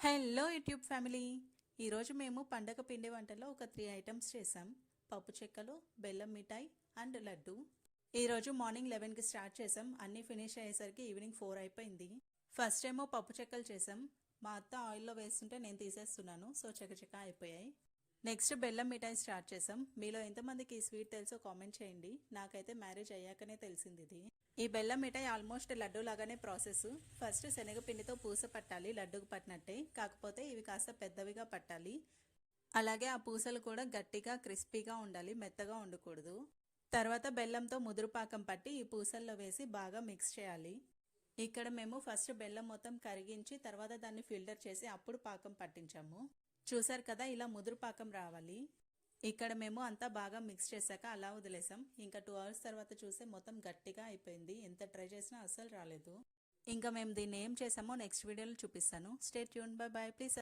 Hello YouTube family. ఈరోజు మేము పండగ పిండి వంటలో ఒక 3 ఐటమ్స్ చేసాం. పప్పు చెక్కలు, బెల్లం మిఠాయి అండ్ లడ్డు. ఈరోజు మార్నింగ్ 11కి స్టార్ట్ చేసాం. అన్నీ ఫినిష్ అయ్యేసరికి ఈవినింగ్ 4 అయిపోయింది. ఫస్ట్ ఏమో పప్పు చెక్కలు చేసాం. మా అత్త ఆయిల్లో వేస్తుంటే నేను తీసేస్తున్నాను, సో చకచక అయిపోయాయి. నెక్స్ట్ బెల్లం మిఠాయి స్టార్ట్ చేసాం. మీలో ఎంతమందికి ఈ స్వీట్ తెలుసో కామెంట్ చేయండి. నాకైతే మ్యారేజ్ అయ్యాకనే తెలిసింది ఇది. ఈ బెల్లం మిఠాయి ఆల్మోస్ట్ లడ్డు లాగానే ప్రాసెస్. ఫస్ట్ శనగపిండితో పూస పట్టాలి, లడ్డుకు పట్టినట్టే. కాకపోతే ఇవి కాస్త పెద్దవిగా పట్టాలి. అలాగే ఆ పూసలు కూడా గట్టిగా క్రిస్పీగా ఉండాలి, మెత్తగా ఉండకూడదు. తర్వాత బెల్లంతో ముదురు పాకం పట్టి ఈ పూసల్లో వేసి బాగా మిక్స్ చేయాలి. ఇక్కడ మేము ఫస్ట్ బెల్లం మొత్తం కరిగించి తర్వాత దాన్ని ఫిల్టర్ చేసి అప్పుడు పాకం పట్టించాము. చూసారు కదా, ఇలా ముదురు పాకం రావాలి. ఇక్కడ మేము అంతా బాగా మిక్స్ చేశాక అలా వదిలేసాం. ఇంకా 2 అవర్స్ తర్వాత చూస్తే మొత్తం గట్టిగా అయిపోయింది. ఎంత ట్రై చేసినా అస్సలు రాలేదు. ఇంకా మేము దీన్ని ఏం చేసామో నెక్స్ట్ వీడియోలో చూపిస్తాను. Stay tune. Bye bye. Please